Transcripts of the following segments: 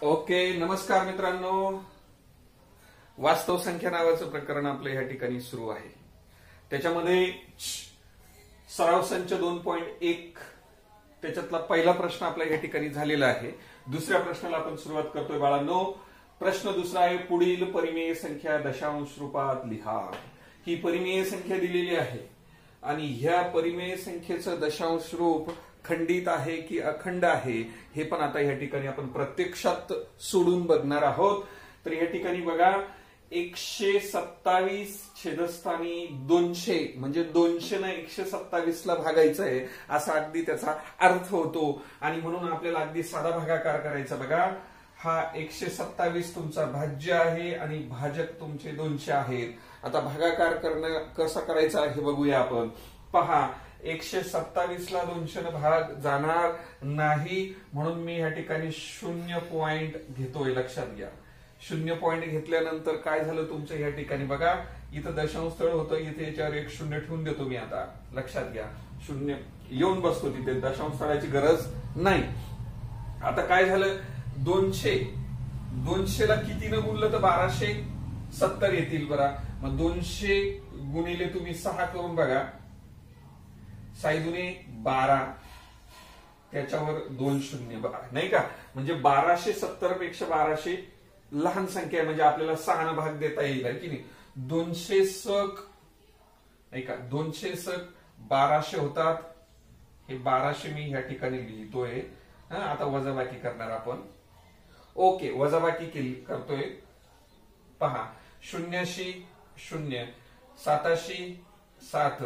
Okay, नमस्कार मित्रांनो. वास्तव संख्या नावाचं प्रकरण आपलं या ठिकाणी सुरू आहे. त्याच्यामध्ये सराव संच 2.1 त्याच्यातला पहिला प्रश्न आपल्या या ठिकाणी झालेला आहे. दुसऱ्या प्रश्नाला आपण सुरुवात करतोय बाळांनो. प्रश्न दुसरा आहे, पुढील परिमेय संख्या दशांश रूपात लिहा. ही परिमेय संख्या दिलेली आहे आणि ह्या परिमेय संख्येचं दशांश रूप खंडित आहे की अखंड आहे हे पण आता या ठिकाणी आपण प्रत्यक्षात सोडून बघणार आहोत. तर या ठिकाणी बघा, 127 छेदस्थानी 200 म्हणजे 200 ने 127 ला भागायचं आहे असा अगदी त्याचा अर्थ होतो. आणि म्हणून आपल्याला अगदी साधा भागाकार करायचा. बघा, हा 127 तुमचा भाज्य आहे आणि भाजक तुमचे 200 आहेत. आता भागाकार करणं कसा करायचा हे बघूया आपण. पहा, 127 ला 200 ने भाग जाणार नाही म्हणून मी या ठिकाणी 0 पॉइंट घेतोय. लक्षात घ्या, 0 पॉइंट घेतल्यानंतर काय झालं तुमच्या या ठिकाणी बघा, इथं दशांश स्थळ होतं, इथे याच्यावर एक 0 ठेवून देतो मी. आता लक्षात घ्या, 0 येऊन बसतो तिथे, दशांश स्थळाची गरज नाही. आता काय झालं, 200 ला कितीनं गुणलं तर 1270 येतील. बरं, मग 200 गुणिले तुम्ही 6 करून बघा, 6 दुने 12 त्याच्यावर 2 शून्य नाही का, म्हणजे 1270 पेक्षा 1200 लहान संख्या आहे, म्हणजे आपल्याला 6 न भाग देता येईल की नाही. 200 सक नाही का, 200 सक 1200 होतात. हे 1200 मी या ठिकाणी लिहितोय. आता वजाबाकी करणार आपण. ओके, वजाबाकी करतोय. पहा, 0शी 0, 7शी 7,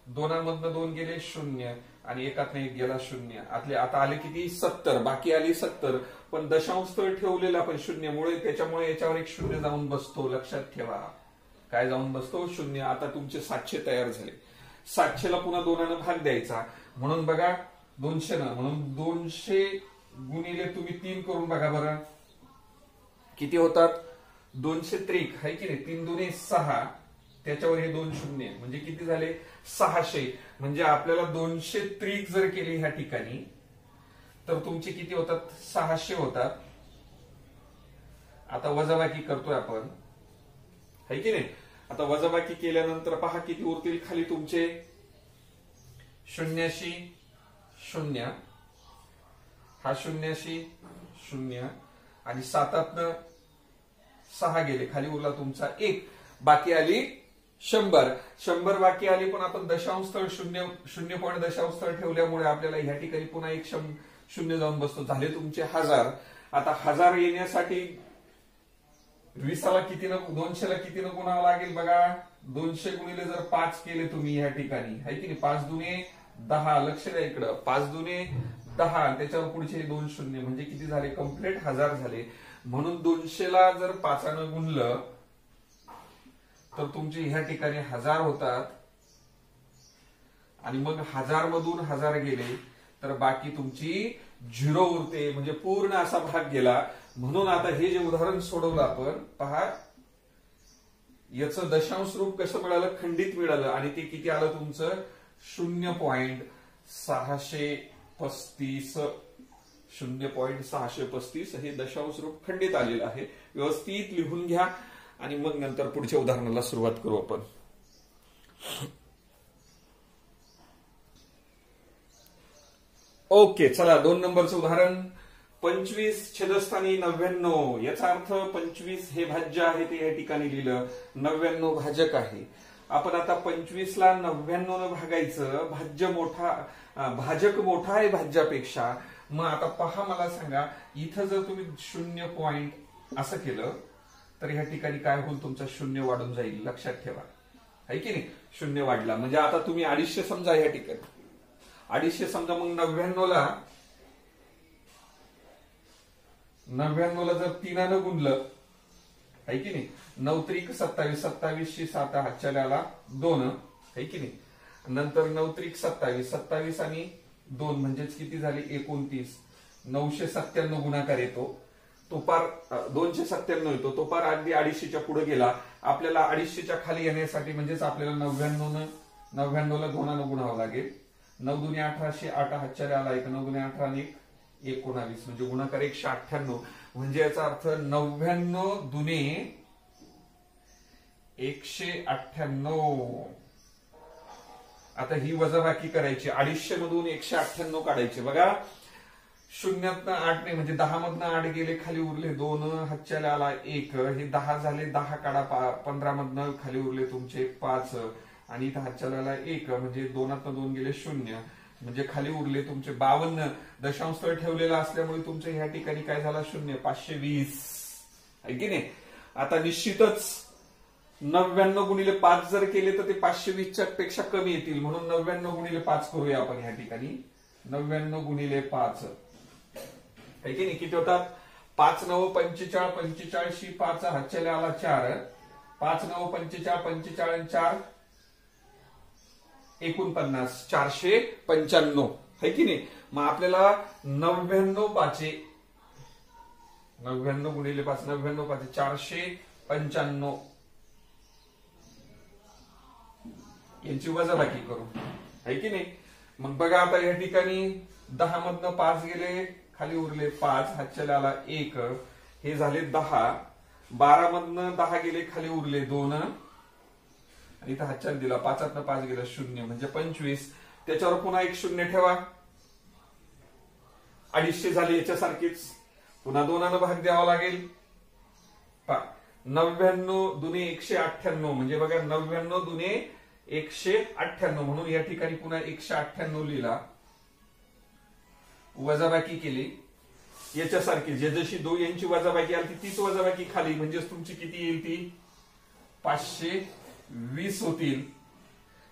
2 मधनं 2 गेले 0 आणि एकातनं 1 गेला 0. आता आले किती, 70. बाकी आली 70, पण दशांश स्थळ ठेवलेलं आपण 0 मुळे, त्याच्यामुळे याच्यावर एक 0 जाऊन बसतो. लक्षात ठेवा, काय जाऊन बसतो, 0. आता तुमचे 700 तयार झाले. 700 ला पुन्हा 2 भाग द्यायचा म्हणून बघा 200 न, म्हणून 200 गुणिले तुम्ही 3 करून बघा बरं किती होतात. 200 त्रिक आहे की नाही, 3 दुने 6 त्याच्यावर हे 2 शून्य म्हणजे किती झाले, 600. म्हणजे आपल्याला 200 त्रिक जर केली ह्या ठिकाणी तर तुमचे किती होतात, 600 होतात. आता वजाबाकी करतोय आपण, है की नाही. आता वजाबाकी केल्यानंतर पहा किती उरतील खाली तुमचे, 0शी 0, हा 0शी 0 आणि 7तनं 6 गेले, खाली उरला तुमचा 1, बाकी आली 100 बाकी आली. पण आपण दशांश स्थळ 0 पॉइंट दशांश स्थळ ठेवल्यामुळे आपल्याला ह्या ठिकाणी पुन्हा एक 0 जाऊन बसतो. झाले तुमचे 1000. आता 1000 येण्यासाठी 20 ला कितीनं, 200 ला कितीनं गुणावं लागेल बघा. 200 गुणिले जर 5 केले तुम्ही या ठिकाणी, है की नाही, 5 दुने 10. लक्ष द्या इकडं, 5 दुने 10, त्याच्यावर पुढचे 2 शून्य म्हणजे किती झाले, कम्प्लीट 1000 झाले. म्हणून 200 ला जर 5 गुणलं तर तुमचे ह्या ठिकाणी 1000 होतात. आणि मग 1000 मधून 1000 गेले तर बाकी तुमची 0 उरते, म्हणजे पूर्ण असा भाग गेला. म्हणून आता हे जे उदाहरण सोडवलं आपण, पहा याचं दशांश रूप कसं मिळालं, खंडित मिळालं. आणि ते किती आलं तुमचं, 0.635. 0.635 हे दशांश रूप खंडित आलेलं आहे. व्यवस्थित लिहून घ्या आणि मग नंतर पुढच्या उदाहरणाला सुरुवात करू आपण. ओके, चला 2 नंबरचं उदाहरण. 25 छेदस्थानी 99. याचा अर्थ 25 हे भाज्य आहे, ते या ठिकाणी लिहिलं. 99 भाजक आहे. आपण आता 25 ला 99 न भागायचं. भाजक मोठा आहे भाज्यापेक्षा. मग आता पहा, मला सांगा, इथं जर तुम्ही 0 पॉइंट असं केलं तर ह्या ठिकाणी काय होईल, तुमचा 0 वाढून जाईल. लक्षात ठेवा, है की नाही, 0 वाढला म्हणजे आता तुम्ही 250 समजा या ठिकाणी. 250 समजा, मग 99 ला जर 3 गुणलं, है की नाही, 9 त्रिक 27, 27शी 7 हातच्या आला 2, है की नाही. नंतर 9 त्रिक 27, 27 आणि 2 म्हणजेच किती झाले, 29. 997 गुणाकार येतो, तो पार 297 येतो, तो पार अगदी 250च्या पुढे गेला. आपल्याला 250च्या खाली येण्यासाठी म्हणजेच आपल्याला 99 ला 2 गुणावं लागेल. 9 दुने 18, 8 हातच्या आला 1, 9 दुने 18 आणि 1 19 म्हणजे गुणाकार 198 म्हणजे याचा अर्थ 99 दुने 198. आता ही वजाबाकी करायची 250 मधून 198 काढायचे बघा. शून्यातनं 8 नाही म्हणजे 10 मधनं 8 गेले खाली उरले 2, हातच्याला आला 1, हे 10 झाले 10 काढा 15 मधनं खाली उरले तुमचे 5 आणि इथं हातच्याला आला 1 म्हणजे 2तनं 2 गेले 0 म्हणजे खाली उरले तुमचे 52. दशांश स्थळ ठेवलेला असल्यामुळे तुमच्या ह्या ठिकाणी काय झाला 0, 520 आहे की नाही. आता निश्चितच 99 गुणिले 5 जर केले तर ते 520 पेक्षा कमी येतील म्हणून 99 गुणिले 5 करूया आपण ह्या ठिकाणी. 99 गुणिले 5 आहे की नाही. किती होतात 5 9 45 45 5 हातच्याला आला 4 5 9 45 45 4 49 495 आहे की नाही. मग आपल्याला 99 पाचे 99 गुणिले 5 99 पाचे 495 यांची वजाबाकी करू आहे की नाही. मग बघा आता या ठिकाणी 10 मधनं 5 गेले खाली उरले 5 हातच्याला आला 1 हे झाले 10. 12 मधनं 10 गेले खाली उरले 2 आणि इथं हातच्याला दिला 5तनं 5 गेला 0 म्हणजे 25. त्याच्यावर पुन्हा एक 0 ठेवा 250 झाले याच्यासारखीच पुन्हा 2 भाग द्यावा लागेल. 99 दुने 198 म्हणजे बघा 99 दुने 198 म्हणून या ठिकाणी पुन्हा 198 लिहिला. वजाबाकी केली याच्यासारखी जे जशी यांची वजाबाकी आली तीच वजाबाकी खाली म्हणजेच तुमची किती येईल ती 520 होतील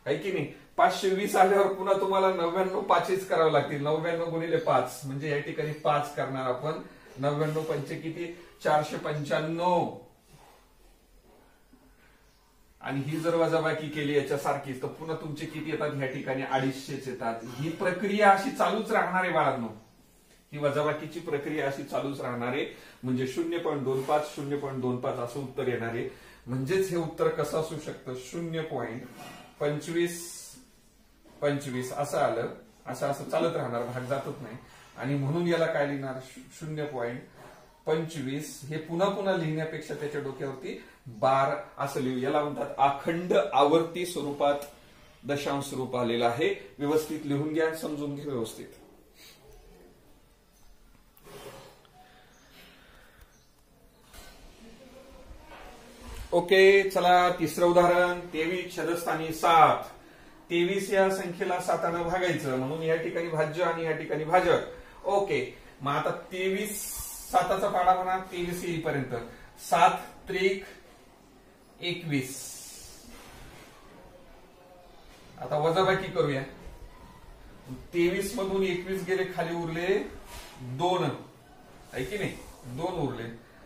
आहे की नाही. 520 आल्यावर पुन्हा तुम्हाला 99 पाचेच करावं लागतील. 99 गुणिले 5 म्हणजे या ठिकाणी 5 करणार आपण. 99 पंचे किती 495 आणि ही जर वजाबाकी केली याच्यासारखी तर पुन्हा तुमचे किती येतात ह्या ठिकाणी 250 येतात. ही प्रक्रिया अशी चालूच राहणार आहे बाळांनो. ही वजाबाकीची प्रक्रिया अशी चालूच राहणार आहे म्हणजे 0.25 0.25 असं उत्तर येणार आहे. म्हणजेच हे उत्तर कसं असू शकतं 0.25 असं आलं असं चालत राहणार भाग जातच नाही आणि म्हणून याला काय लिहिणार 0.25 हे पुन्हा पुन्हा लिहिण्यापेक्षा त्याच्या डोक्यावरती बार असं लिहू. याला म्हणतात अखंड आवर्ती स्वरूपात दशांश रूप आलेलं आहे. व्यवस्थित लिहून घ्या समजून घ्या व्यवस्थित. ओके चला तिसरं उदाहरण 23 छदस्थानी 7. 23 या संख्येला 7ने भागायचं म्हणून या ठिकाणी भाज्य आणि या ठिकाणी भाजक. ओके मग आता 23 7चा पाडा म्हणा 23 येईपर्यंत 7 त्रिक 21. आता वजाबाकी करूया. 23 मधून 21 गेले खाली उरले 2 आहे की नाही 2 उरले.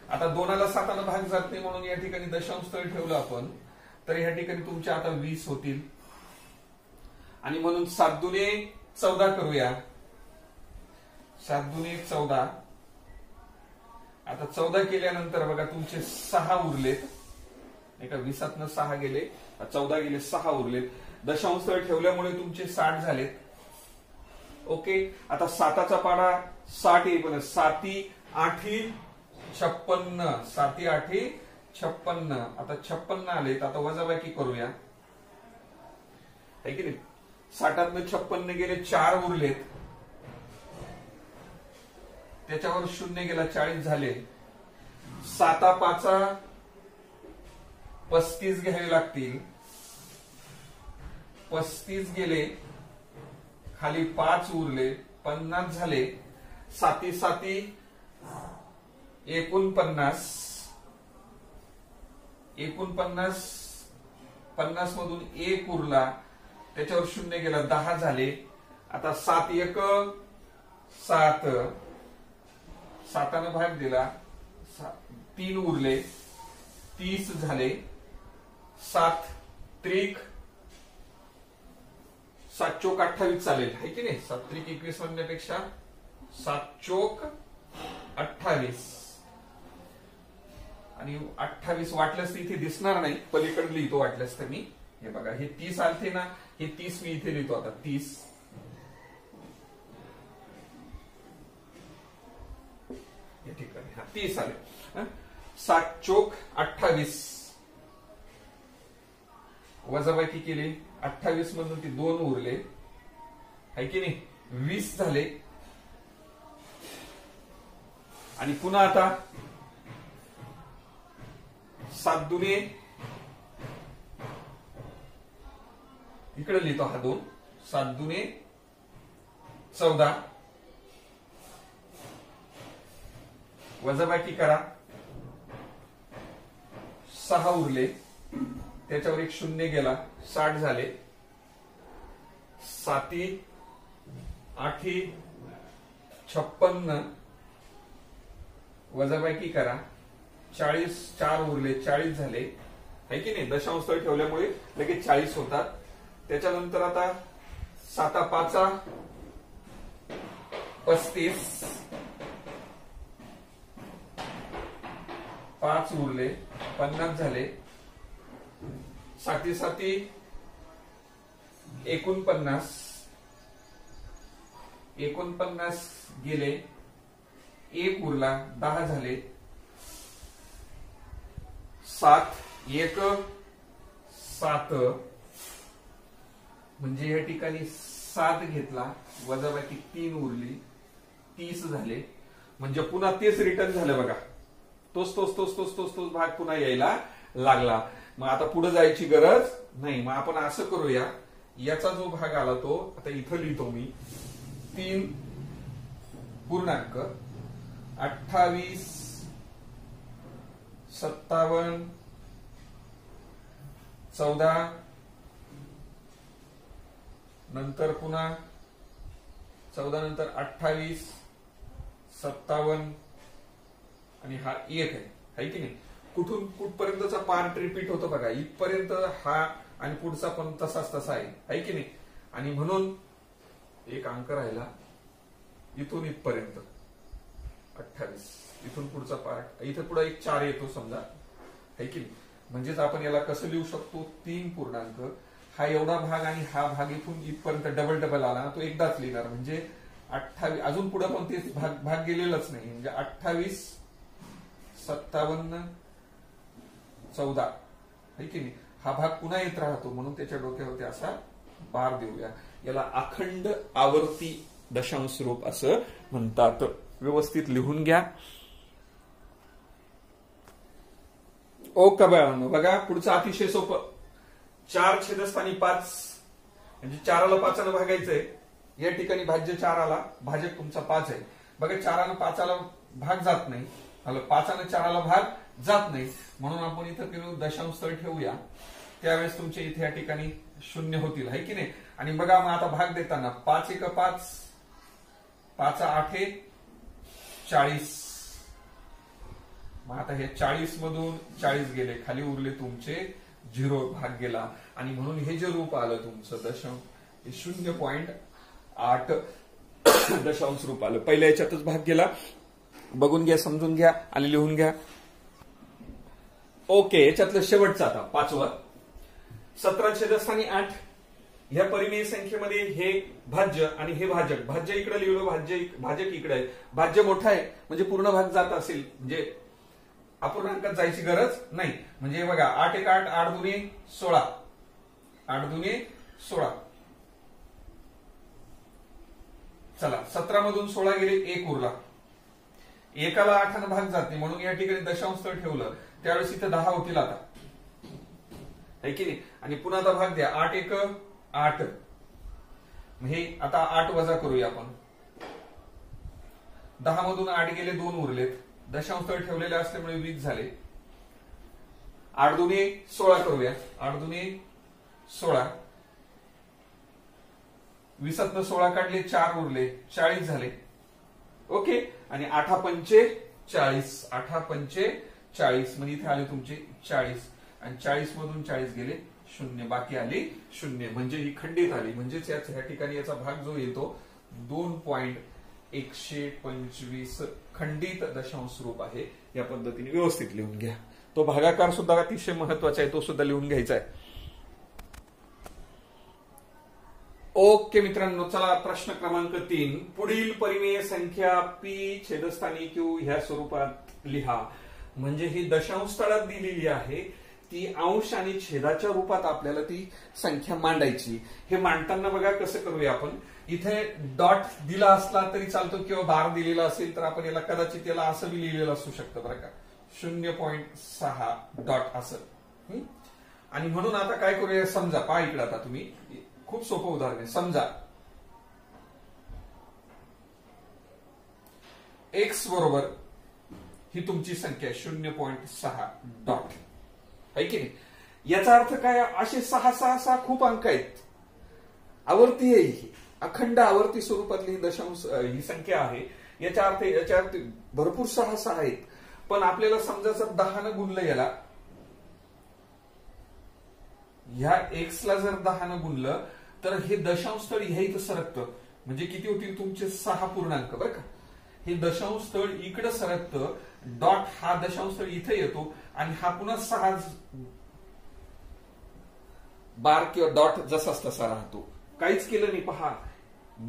आता 2ला 7ने भाग जात नाही म्हणून या ठिकाणी दशांश स्थळ ठेवलं आपण तर या ठिकाणी तुमचे आता 20 होतील आणि म्हणून 7 दुने 14 करूया. 7 दुने 14. आता 14 केल्यानंतर बघा तुमचे 6 उरलेत. एका 20तनं 6 गेले 14 गेले 6 उरलेत. दशांश स्थळ ठेवल्यामुळे तुमचे 60 झालेत. ओके आता 7चा पाडा 60 येईल 7 8 56 7 8 56. आता 56 आलेत. आता वजाबाकी करूया आहे की नाही. 60तनं 56 गेले 4 उरलेत त्याच्यावर 0 गेला 40 झाले. 7 5 35 घ्यावे लागतील. 35 गेले खाली 5 उरले 50 झाले. 7 7 49 50 मधून 1 उरला त्याच्यावर 0 गेला 10 झाले. आता 7 1 7 7ने भाग दिला 3 उरले 30 झाले. 7 त्रिक 7 चोक 28 चालेल आहे की नाही. 7 त्रिक 21 म्हणण्यापेक्षा 7 चोक 28 आणि 28 वाटल्यास इथे दिसणार नाही पलीकडे लिहितो वाटल्यास तर मी. हे बघा हे 30 आलते ना हे 30 मी इथे लिहितो आता 30 30 आले. 7 चोक 28, वजाबाकी केली 28 मधून ती 2 उरले आहे की नाही, 20 झाले. आणि पुन्हा आता 7 दुने इकडे लिहितो हा 2, 7 दुने 14, वजाबाकी करा 6 उरले, त्याच्यावर एक 0 गेला, 60 झाले. 7 8 56, वजाबाकी करा 40, 4 उरले, 40 झाले आहे की नाही. दशांश स्थळ ठेवल्यामुळे लगेच 40 होतात. त्याच्यानंतर आता 7 5 35, 5 उरले, 50 झाले. 7 7 49, 49 गेले, 1 उरला, 10 झाले. 7 1 7, म्हणजे या ठिकाणी 7 घेतला, वजाबाकी 3 उरली, 30 झाले. म्हणजे पुन्हा तेच रिटर्न झालं बघा. तोच तोच तोच तोच तोच तोच भाग पुन्हा यायला लागला. मग आता पुढे जायची गरज नाही. मग आपण असं करूया, याचा जो भाग आला तो आता इथं लिहितो मी. 3 पूर्णांक 28 57 14, नंतर पुन्हा 14 नंतर 28 57 आणि हा 1 आहे की नाही. कुठून कुठपर्यंतचा पार्ट रिपीट होतो बघा, इथपर्यंत हा आणि पुढचा पण तसाच तसा आहे की नाही. आणि म्हणून एक अंक राहिला इथून इथपर्यंत 28, इथून पुढचा पार्ट, इथे पुढे एक 4 येतो समजा आहे की नाही. म्हणजेच आपण याला कसं लिहू शकतो, 3 पूर्णांक हा एवढा भाग आणि हा भाग इथून इथपर्यंत डबल डबल आला ना, तो एकदाच लिहिणार. म्हणजे 28, अजून पुढे पण तेच भाग गेलेलाच नाही. म्हणजे 28 57 14 आहे की नाही. हा भाग पुन्हा येत राहतो, म्हणून त्याच्या डोक्यावरती असा बार देऊया. याला अखंड आवर्ती दशांश रूप असं म्हणतात. व्यवस्थित लिहून घ्या. ओके बाळांनो, बघा पुढचं अतिशय सोपं. 4 छेदस्थानी 5, म्हणजे 4ला 5 भागायचंय. या ठिकाणी भाज्य 4 आला, भाजक तुमचा 5 आहे. बघा 4 5 भाग जात नाही, 5 4 भाग जात नाही. म्हणून आपण इथं दशांश स्थळ ठेवूया. त्यावेळेस तुमच्या इथे या ठिकाणी 0 होतील आहे की नाही. आणि बघा मग आता भाग देताना 5 1 5, 5 8 40. मग आता हे 40 मधून 40 गेले, खाली उरले तुमचे 0, भाग गेला. आणि म्हणून हे जे रूप आलं तुमचं दशांश 0.8 दशांश रूप आलं. पहिल्या याच्यातच भाग गेला. बघून घ्या, समजून घ्या आणि लिहून घ्या. ओके, याच्यातलं शेवटचं आता 5वं. 17 छेदस्थानी 8. ह्या परिमेय संख्येमध्ये हे भाज्य आणि हे भाजक. भाज्य इकडे लिहिलं, भाजक इकडे आहे. भाज्य मोठा आहे म्हणजे पूर्ण भाग जात असेल, म्हणजे अपूर्णांकात जायची गरज नाही. म्हणजे बघा 8 1 8, 8 दुने 16, 8 दुने 16. चला 17 मधून 16 गेले, 1 उरला. 1ला 8 भाग जाते, म्हणून या ठिकाणी दशांश स्थळ ठेवलं. त्यावेळेस इथे 10 होतील आता आहे की नाही. आणि पुन्हा आता भाग द्या. 8 1 8. हे आता 8 वजा करूया आपण. 10 मधून 8 गेले, 2 उरलेत. दशांश स्थळ ठेवलेले असल्यामुळे 20 झाले. 8 दुने 16 करूया. 8 दुने 16. 20तनं 16 काढले, 4 उरले, 40 झाले. ओके. आणि 8 पंचे 40, 8 पंचे 40, म्हणजे इथे आले तुमचे 40. आणि 40 मधून 40 गेले, 0, बाकी आली 0. म्हणजे ही खंडित आली. म्हणजेच या ठिकाणी याचा भाग जो येतो 2.125 खंडित दशांश रूप आहे. या पद्धतीने व्यवस्थित लिहून घ्या. तो भागाकार सुद्धा अतिशय महत्वाचा आहे, तो सुद्धा लिहून घ्यायचा आहे. ओके मित्रांनो, चला प्रश्न क्रमांक 3. पुढील परिमेय संख्या पी छेदस्थानी क्यू ह्या स्वरूपात लिहा. म्हणजे ही दशांश स्थळात दिलेली आहे, ती अंश आणि छेदाच्या रूपात आपल्याला ती संख्या मांडायची. हे मांडताना बघा कसं करूया आपण. इथे डॉट दिला असला तरी चालतो किंवा बार दिलेला असेल तर आपण याला कदाचित याला असं बी लिहिलेलं असू शकतं बरं का, 0.6 डॉट असं. आणि म्हणून आता काय करूया, समजा पहा इकडे, आता तुम्ही खूप सोपं उदाहरण आहे. समजा एक्स बरोबर ही तुमची संख्या 0.6 डॉट आहे की नाही. याचा अर्थ काय, असे 6 खूप अंक आहेत. आवर्ती आहे ही, अखंड आवर्ती स्वरूपातली दशांश ही संख्या आहे. याच्या अर्थ भरपूर 6 आहेत. पण आपल्याला समजायचं 10 गुणलं याला, ह्या एक्स ला जर 10 गुणलं तर हे दशांश स्थळ ह्या इथं सरकतं. म्हणजे किती होतील तुमचे 6 पूर्णांक बरं का. हे दशांश स्थळ इकडे सरकतं, डॉट हा दशांश स्थळ इथे येतो आणि हा पुन्हा 6 बार किंवा डॉट जसाच तसा राहतो. काहीच केलं नाही. पहा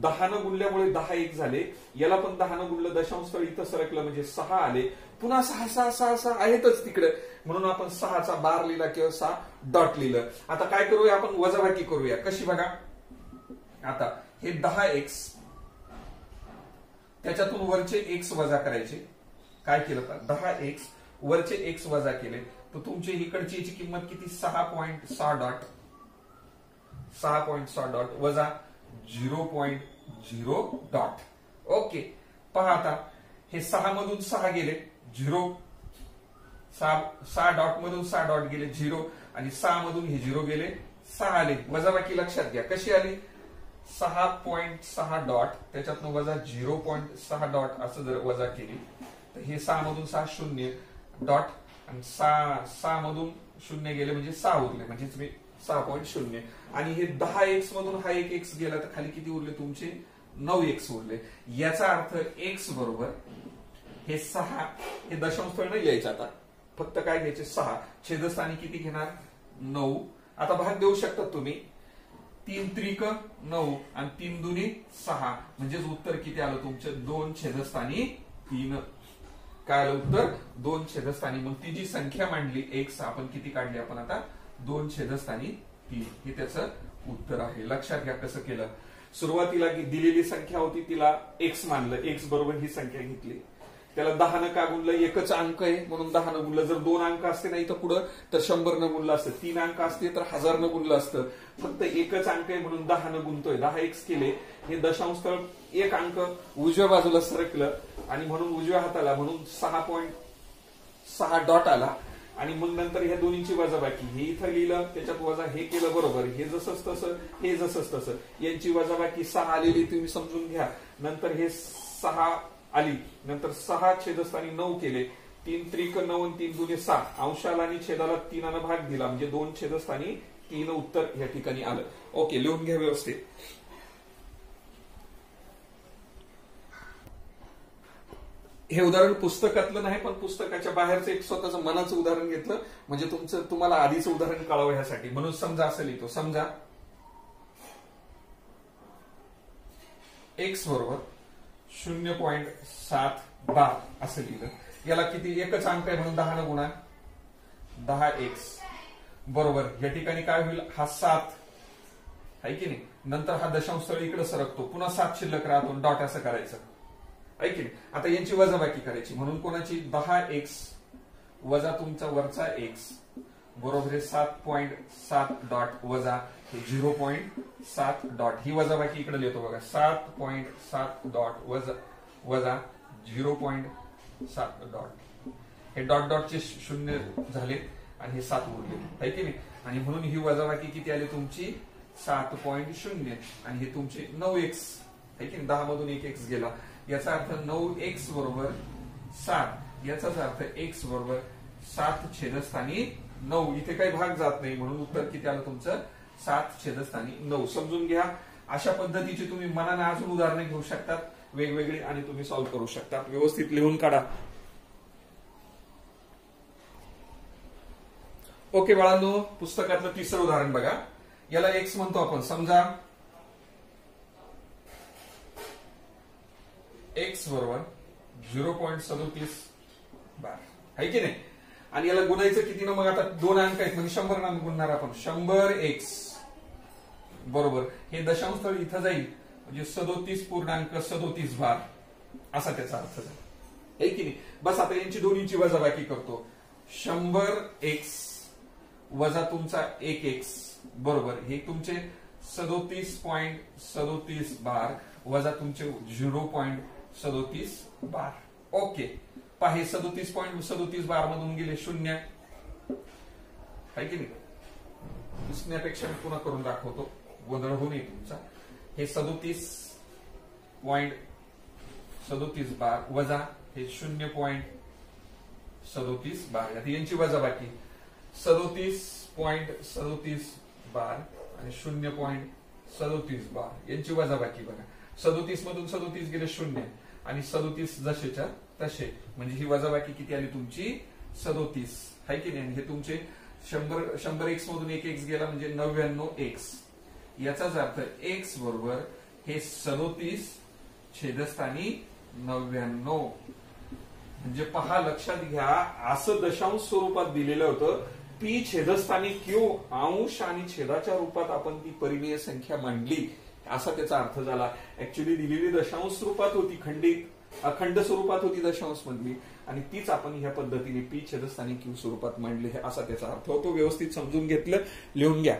10 गुणल्यामुळे 10 एक झाले, याला पण 10 गुणलं, दशांश स्थळ इथं सरकलं म्हणजे 6 आले, पुन्हा 6 आहेतच तिकडे. म्हणून आपण 6चा बार लिहिला किंवा 6 डॉट लिहिलं. आता काय करूया आपण, वजाबाकी करूया. कशी बघा, आता हे 10x, त्याच्यातून वरचे x वजा करायचे. काय केलं तर 10x वरचे x वजा केले तर तुमची इकडची किंमत किती, 6.6 डॉट, 6.6 डॉट वजा 0.0 डॉट. ओके, पहा आता हे 6 मधून 6 गेले 0, 6 डॉट मधून 6 डॉट गेले 0 आणि 6 मधून हे 0 गेले 6 आले. वजाबाकी लक्षात घ्या कशी आली, 6.6 डॉट त्याच्यातनं वजा 0.6 डॉट असं जर वजा केली तर हे 6 मधून 6 शून्य डॉट आणि 6 मधून 0 गेले म्हणजे 6 उरले, म्हणजे तुम्ही 6.0. आणि हे 10x मधून हा एक x गेला तर खाली किती उरले तुमचे, 9x उरले. याचा अर्थ x बरोबर हे 6, हे दशांश स्थळ नाही लिहायचं, आता फक्त काय घ्यायचे 6, छेदस्थानी किती घेणार 9. आता भाग देऊ शकतात तुम्ही, 3 त्रिक 9 आणि 3 दुनी 6, म्हणजेच उत्तर किती आलं तुमचं 2 छेदस्थानी 3. काय आलं उत्तर 2 छेदस्थानी. मग ती जी संख्या मांडली x आपण किती काढली, आपण आता 2 छेदस्थानी 3, हे त्याचं उत्तर आहे. लक्षात घ्या कसं केलं. सुरुवातीला दिलेली संख्या होती तिला x मानलं, x बरोबर ही संख्या घेतली, त्याला 10 का गुणलं, एकच अंक आहे म्हणून 10 गुणलं. जर 2 अंक असते नाही तर पुढं तर 100 गुणलं असतं, 3 अंक असते तर 1000 गुणलं असतं. फक्त एकच अंक आहे म्हणून 10 गुणतोय, 10x केले. हे दशांश स्थळ एक अंक उजव्या बाजूला सरकलं आणि म्हणून उजव्या हाताला, म्हणून 6.6 डॉट आला. आणि मग नंतर ह्या दोन्हीची वजाबाकी, हे इथं लिहिलं त्याच्यात वजा हे केलं बरोबर, हे जसंच तसं हे जसंच तसं, यांची वजाबाकी 6 आलेली तुम्ही समजून घ्या. नंतर हे 6 आली, नंतर 6 छेदस्थानी 9 केले, 3 त्रिक 9 आणि 3 दुने 6, अंशाला आणि छेदाला 3 भाग दिला म्हणजे 2 छेदस्थानी 3 उत्तर या ठिकाणी आलं. ओके, लिहून घ्या व्यवस्थित. हे उदाहरण पुस्तकातलं नाही पण पुस्तकाच्या बाहेरचं एक स्वतःचं मनाचं उदाहरण घेतलं म्हणजे तुम्हाला आधीचं उदाहरण कळावं ह्यासाठी. म्हणून समजा असं लिहितो, समजा x बरोबर 0.7 बार असं लिहिलं. याला किती, एकच अंक आहे म्हणून 10 गुणा 10x बरोबर या ठिकाणी काय होईल, हा 7 आहे की नाही. नंतर हा दशांश स्थळ इकडे सरकतो, पुन्हा 7 शिल्लक राहतो, डॉट असं करायचं आहे की नाही. आता यांची वजाबाकी करायची म्हणून कोणाची, 10x वजा तुमचा वरचा x बरोबर आहे 7.7 डॉट वजा 0.7 डॉट. ही वजाबाकी इकडे लिहितो बघा, 7.7 डॉट वजा 0.7 डॉट. हे डॉट डॉटचे 0 झाले आणि हे 7 उरले आहे की नाही. आणि म्हणून ही वजाबाकी किती आली तुमची 7.0 आणि हे तुमचे 9x आहे की नाही. 10 मधून 1x गेला, याचा अर्थ 9x बरोबर 7, याचाच अर्थ x बरोबर 7 छेदस्थानी 9. इथे काही भाग जात नाही म्हणून उत्तर किती आलं तुमचं 7 छेदस्थानी 9. समजून घ्या. अशा पद्धतीची तुम्ही मनाने अजून उदाहरणे घेऊ शकतात वेगवेगळी आणि तुम्ही सॉल्व्ह करू शकता. व्यवस्थित लिहून काढा. ओके बाळांनो, पुस्तकातलं तिसरं उदाहरण बघा. याला x म्हणतो आपण. समजा एक्स बरोबर 0.37 बार आहे की नाही. आणि याला गुणायचं किती ना, मग आता दोन अंक आहेत म्हणजे 100 ना गुणणार आपण. 100x बरोबर हे दशांश स्थळ इथं जाईल म्हणजे 37.37 बार असा त्याचा अर्थ झाला आहे की नाही. बस आता यांची दोन्हीची वजाबाकी करतो. 100x वजा तुमचा 1x बरोबर हे तुमचे 37.37 बार वजा तुमचे 0.37 बार. ओके पहा, हे 37.37 बार मधून गेले 0 आहे की नाही. दिसण्यापेक्षा मी पुन्हा करून दाखवतो, गोंधळ होऊ नये तुमचा. हे 37.37 बार वजा हे 0.37 बार. आता यांची वजाबाकी 37.37 बार आणि 0.37 बार यांची वजाबाकी बघा. 37 मधून 37 गेले 0 आणि 37 जसेच्या तसे म्हणजे ही वजाबाकी किती आली तुमची 37 आहे की नाही. हे तुमचे 100x मधून 1x गेला म्हणजे 99x. याचाच अर्थ x बरोबर हे 37 छेदस्थानी 99. म्हणजे पहा, लक्षात घ्या, असं दशांश स्वरूपात दिलेलं होतं. पी छेदस्थानी क्यू अंश आणि छेदाच्या रूपात आपण ती परिमेय संख्या मांडली असा त्याचा अर्थ झाला. ऍक्च्युली दिलेली दशांश स्वरूपात होती, अखंड स्वरूपात होती दशांश मधली, आणि तीच आपण ह्या पद्धतीने पी छेदस्थानी क्यू स्वरूपात मांडली हे असा त्याचा अर्थ होतो. व्यवस्थित समजून घेतलं, लिहून घ्या.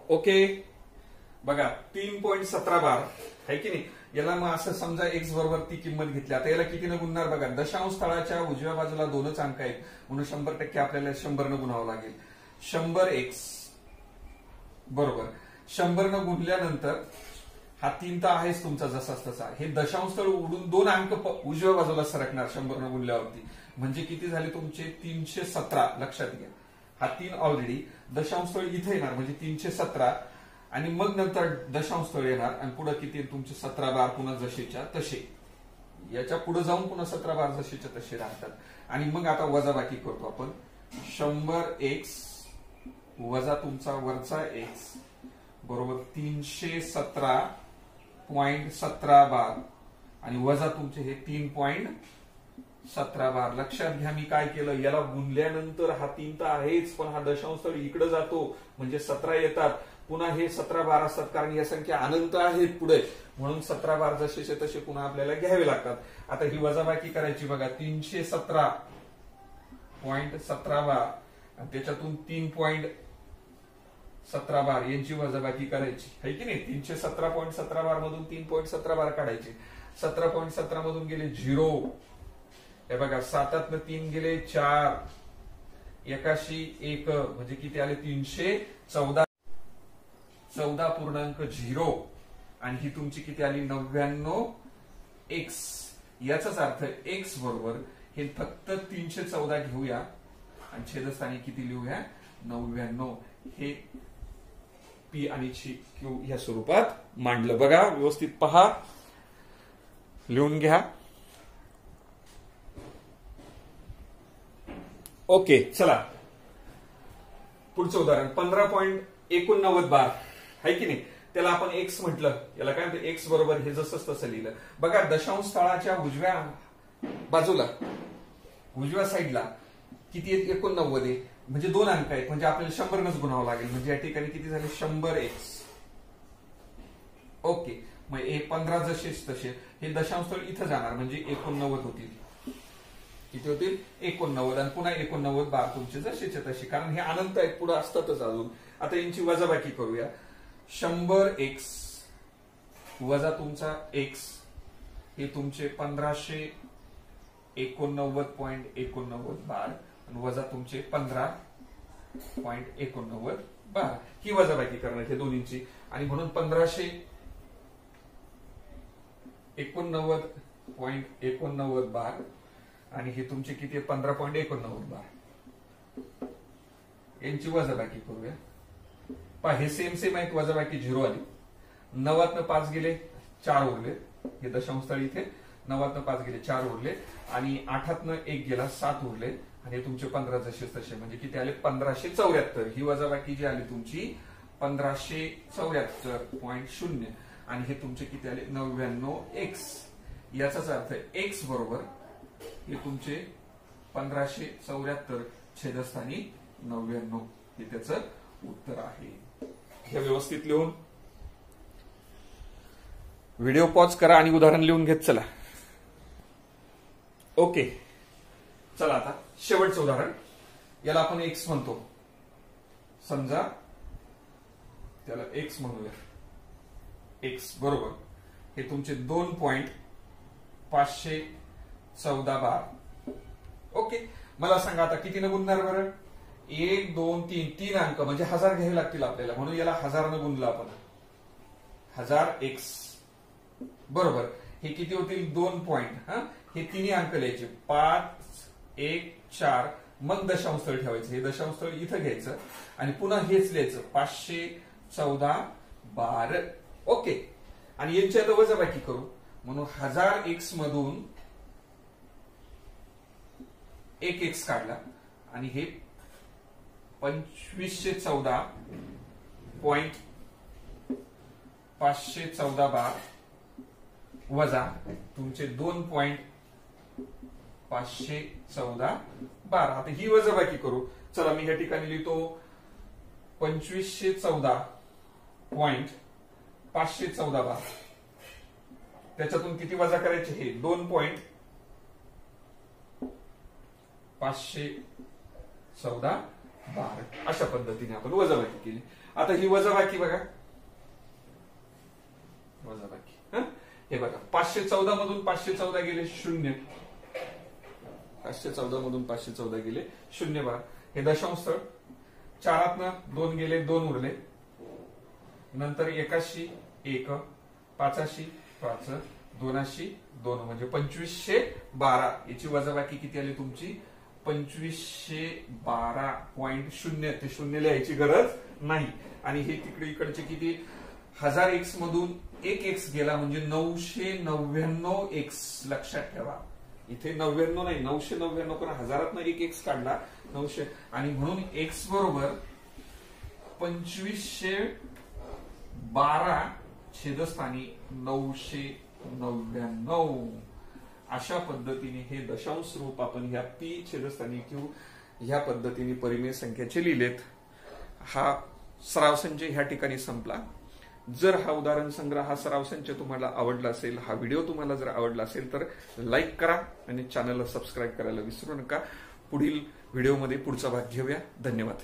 ओके बघा 3.17 बार आहे की नाही. याला मग असं समजा एक्स बरोबर ती किंमत घेतली. आता याला किती न गुणणार बघा. दशांश स्थळाच्या उजव्या बाजूला दोनच अंक आहेत म्हणून 100% आपल्याला 100 न गुणावं लागेल. 100x बरोबर 100 न गुणल्यानंतर हा 3 तर आहेच तुमचा जसाच तसा. हे दशांश स्थळ उडून 2 अंक उजव्या बाजूला सरकणार 100 न गुणल्यावरती. म्हणजे किती झाले तुमचे 317. लक्षात घ्या, हा 3 ऑलरेडी दशांश स्थळ इथे येणार म्हणजे 317 आणि मग नंतर दशांश स्थळ येणार आणि पुढे किती तुमचे 17 बार पुन्हा जसेच्या तसे. याच्या पुढे जाऊन पुन्हा 17 बार जसेच्या तसे राहतात. आणि मग आता वजाबाकी करतो आपण. 100x वजा तुमचा वरचा x बरोबर 317.17 बार आणि वजा तुमचे हे 3.17 बार. लक्षात घ्या, मी काय केलं, याला गुणल्यानंतर हा 3 तर आहेच पण हा दशांश स्थळ इकडे जातो म्हणजे 17 येतात. पुन्हा हे 17 बार असतात कारण या संख्या अनंत आहेत पुढे, म्हणून 17 बार जसेचे तसे पुन्हा आपल्याला घ्यावे लागतात. आता ही वजाबाकी करायची बघा. 317.17 बार आणि त्याच्यातून 3.17 बार यांची वजाबाकी करायची आहे की नाही. 317.17 बार मधून 3.17 बार काढायचे. 17.17 मधून गेले 0. हे बघा 7 3 गेले 4, 1 म्हणजे किती आले 314.0 आणि ही तुमची किती आली 99x. याचाच अर्थ x बरोबर हे फक्त 314 घेऊया आणि छेदस्थानी किती लिहूया 99. हे पी आणि क्यू या स्वरूपात मांडलं. बघा व्यवस्थित पहा, लिहून घ्या. ओके चला पुढचं उदाहरण. 15.89 बार आहे की नाही. त्याला आपण एक्स म्हटलं, याला काय म्हणतो एक्स बरोबर हे जसंच तसं लिहिलं. बघा दशांश स्थळाच्या उजव्या बाजूला उजव्या साईडला किती आहेत 89 आहे म्हणजे 2 अंक आहेत म्हणजे आपल्याला 100 नच गुणावं लागेल. म्हणजे या ठिकाणी किती झाले 100x. ओके मग हे 15 जसेच तसे हे दशांश स्थळ इथं जाणार म्हणजे 89 होतील. किती होतील 89 आणि पुन्हा 89 बार तुमचे जसेचे तसे कारण हे अनंत आहेत पुढे असतातच अजून. आता यांची वजाबाकी करूया. 100x वजा तुमचा x हे तुमचे 1589.89 बार आणि वजा तुमचे 15.89 बार. ही वजाबाकी करणार हे दोन्हींची आणि म्हणून 1589.89 बार आणि हे तुमचे किती 15.89 बार. यांची वजाबाकी करूया. हे सेम आहेत. वजाबाकी 0 आली. 9 5 गेले 4 उरले. हे दशांश स्थळ इथे 9 5 गेले 4 उरले आणि 8 1 गेला 7 उरले आणि तुमचे 15 जसे तसे म्हणजे किती आले 1574. ही वजाबाकी जी आली तुमची 1574.0 आणि हे तुमचे किती आले 99x. याचाच अर्थ x बरोबर हे तुमचे 1574 छेदस्थानी 99 हे त्याचं उत्तर आहे. हे व्यवस्थित लिहून व्हिडिओ पॉज करा आणि उदाहरण लिहून घेत चला. ओके, चला आता शेवटचं उदाहरण. याला आपण x म्हणतो. समजा त्याला x म्हणूया. x बरोबर हे तुमचे 2.514 बार. ओके, मला सांगा आता कितीनं गुणणार बरं? 1 2 3 3 अंक म्हणजे 1000 घ्यावे लागतील आपल्याला, म्हणून याला 1000 गुणलं आपण. 1000x बरोबर हे किती होतील? 2 पॉइंट. हे तिन्ही अंक लिहायचे 5 1 4, मग दशांश स्थळ ठेवायचं. हे दशांश स्थळ इथं घ्यायचं आणि पुन्हा हेच लिहायचं 514 बार. ओके, आणि यांची आता वजाबाकी करू, म्हणून 1000x मधून 1x काढला आणि हे 2514.514 बार वजा तुमचे 2.514 बार. आता ही वजाबाकी करू. चला मी या ठिकाणी लिहितो 2514.514 बार. त्याच्यातून किती वजा करायचे? हे 2.514 बार. अशा पद्धतीने आपण वजाबाकी केली. आता ही वजाबाकी बघा, वजाबाकी हे बघा 514 मधून 514 गेले 0. 514 मधून 514 गेले 0 बार. हे दशांश स्थळ 4 2 गेले 2 उरले. नंतर 1 1 5 5 2 2 म्हणजे 2512. याची वजाबाकी किती आली तुमची? 2512.0. ते 0 लिहायची गरज नाही. आणि हे तिकडे इकडचे किती? 1000x मधून 1x गेला म्हणजे 999x. लक्षात ठेवा, इथे 99 नाही 999, पण 1000 1x काढला 900 आणि म्हणून x बरोबर 2512 छेदस्थानी 999. अशा पद्धतीने हे दशांश रूप आपण ह्या p छेदस्थानी q ह्या पद्धतीने परिमेय संख्याचे लिहिलेत. हा सराव संच ह्या ठिकाणी संपला. जर हा उदाहरण संग्रह, हा सराव संच तुम्हाला आवडला असेल, हा व्हिडिओ तुम्हाला जर आवडला असेल तर लाईक करा आणि चॅनलला सबस्क्राईब करायला विसरू नका. पुढील व्हिडिओमध्ये पुढचा भाग घेऊया. धन्यवाद.